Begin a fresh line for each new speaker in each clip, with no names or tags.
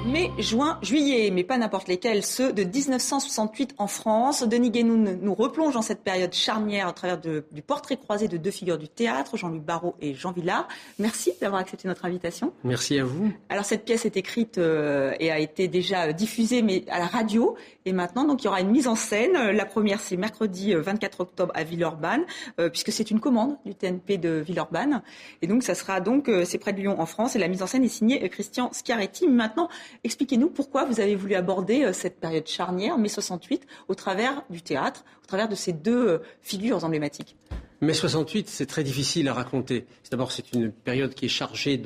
Mai, juin, juillet, mais pas n'importe lesquels, ceux de 1968 en France. Denis Guénoun nous replonge dans cette période charnière à travers du portrait croisé de deux figures du théâtre, Jean-Luc Barrault et Jean Vilar. Merci d'avoir accepté notre invitation.
Merci à vous.
Alors cette pièce est écrite et a été déjà diffusée mais à la radio. Et maintenant, donc, il y aura une mise en scène. La première, c'est mercredi 24 octobre à Villeurbanne, puisque c'est une commande du TNP de Villeurbanne. Et donc, ça sera c'est près de Lyon en France. Et la mise en scène est signée Christian Schiaretti. Maintenant, expliquez-nous pourquoi vous avez voulu aborder cette période charnière, mai 68, au travers du théâtre, au travers de ces deux figures emblématiques.
Mai 68, c'est très difficile à raconter. D'abord, c'est une période qui est chargée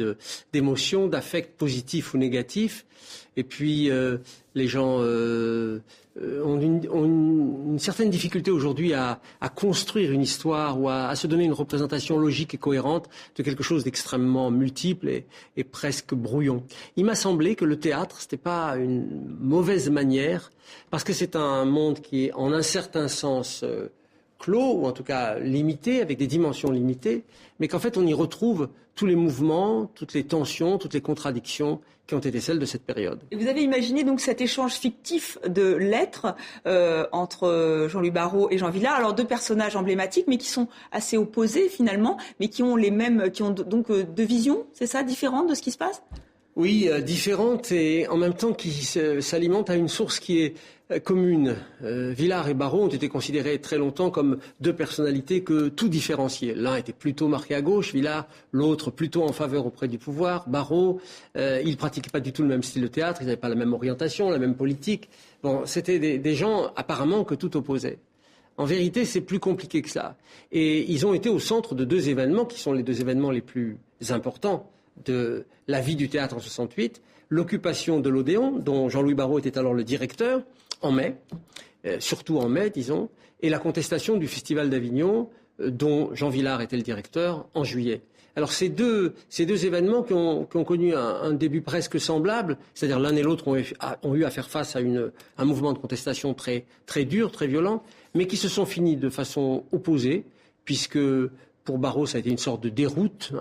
d'émotions, d'affects positifs ou négatifs. Et puis, les gens ont une certaine difficulté aujourd'hui à construire une histoire ou à se donner une représentation logique et cohérente de quelque chose d'extrêmement multiple et presque brouillon. Il m'a semblé que le théâtre, c'était pas une mauvaise manière, parce que c'est un monde qui est en un certain sens clos, ou en tout cas limité, avec des dimensions limitées, mais qu'en fait on y retrouve tous les mouvements, toutes les tensions, toutes les contradictions qui ont été celles de cette période.
Et vous avez imaginé donc cet échange fictif de lettres entre Jean-Luc Barrault et Jean Vilar, alors deux personnages emblématiques, mais qui sont assez opposés finalement, mais qui ont donc deux visions, c'est ça, différentes de ce qui se passe ?
Oui, différentes et en même temps qui s'alimentent à une source qui est commune. Vilar et Barrault ont été considérés très longtemps comme deux personnalités que tout différenciait. L'un était plutôt marqué à gauche, Vilar, l'autre plutôt en faveur auprès du pouvoir. Barrault, ils pratiquaient pas du tout le même style de théâtre, ils n'avaient pas la même orientation, la même politique. Bon, c'était des gens apparemment que tout opposait. En vérité, c'est plus compliqué que ça. Et ils ont été au centre de deux événements qui sont les deux événements les plus importants de la vie du théâtre en 68, l'occupation de l'Odéon, dont Jean-Louis Barrault était alors le directeur, en mai, surtout en mai, disons, et la contestation du Festival d'Avignon, dont Jean Vilar était le directeur, en juillet. Alors ces deux événements qui ont connu un début presque semblable, c'est-à-dire l'un et l'autre ont eu à faire face à un mouvement de contestation très, très dur, très violent, mais qui se sont finis de façon opposée, puisque pour Barrault, ça a été une sorte de déroute.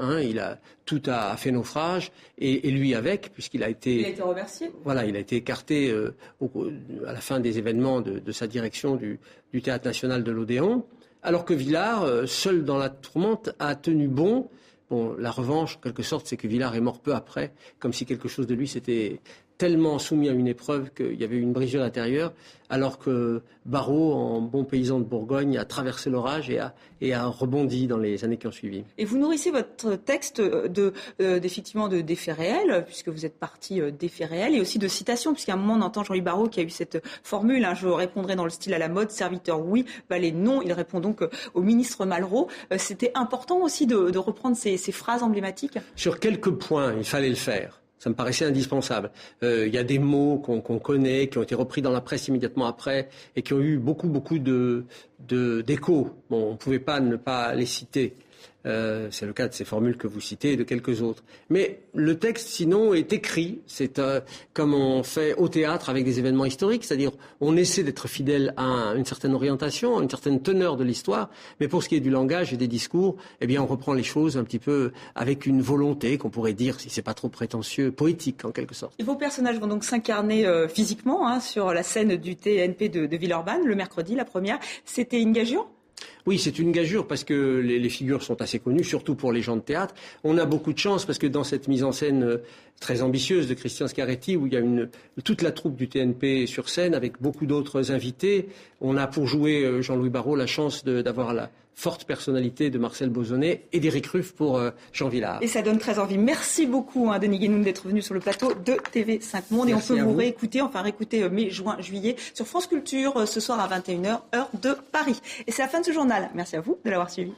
Tout a fait naufrage, et lui avec, puisqu'il a été...
Il a été remercié.
Voilà, il a été écarté à la fin des événements de sa direction du Théâtre National de l'Odéon, alors que Vilar, seul dans la tourmente, a tenu bon. Bon, la revanche, en quelque sorte, c'est que Vilar est mort peu après, comme si quelque chose de lui s'était tellement soumis à une épreuve qu'il y avait eu une brisure intérieure, alors que Barrault, en bon paysan de Bourgogne, a traversé l'orage et a rebondi dans les années qui ont suivi.
Et vous nourrissez votre texte effectivement de faits réels, puisque vous êtes parti des faits réels, et aussi de citations, puisqu'à un moment on entend Jean-Luc Barrault qui a eu cette formule, je répondrai dans le style à la mode, serviteur oui, valet non. Il répond donc au ministre Malraux. C'était important aussi de reprendre ces phrases emblématiques.
Sur quelques points, il fallait le faire. Ça me paraissait indispensable. Il y a des mots qu'on connaît, qui ont été repris dans la presse immédiatement après et qui ont eu beaucoup d'échos. Bon, on ne pouvait pas ne pas les citer. C'est le cas de ces formules que vous citez et de quelques autres. Mais le texte, sinon, est écrit. C'est comme on fait au théâtre avec des événements historiques, c'est-à-dire on essaie d'être fidèle à une certaine orientation, à une certaine teneur de l'histoire. Mais pour ce qui est du langage et des discours, eh bien, on reprend les choses un petit peu avec une volonté qu'on pourrait dire, si c'est pas trop prétentieux, poétique en quelque sorte.
Et vos personnages vont donc s'incarner physiquement sur la scène du TNP de Villeurbanne, le mercredi, la première. C'était une gageure ?
Oui, c'est une gageure parce que les figures sont assez connues, surtout pour les gens de théâtre. On a beaucoup de chance parce que dans cette mise en scène très ambitieuse de Christian Schiaretti, où il y a toute la troupe du TNP sur scène avec beaucoup d'autres invités, on a pour jouer Jean-Louis Barrault la chance d'avoir la forte personnalité de Marcel Bozonnet et d'Éric Ruff pour Jean Vilar.
Et ça donne très envie. Merci beaucoup Denis Guénoun d'être venu sur le plateau de TV5 Monde. Merci, et on peut vous réécouter mai, juin, juillet sur France Culture ce soir à 21h, heure de Paris. Et c'est la fin de ce journal. Merci à vous de l'avoir suivi.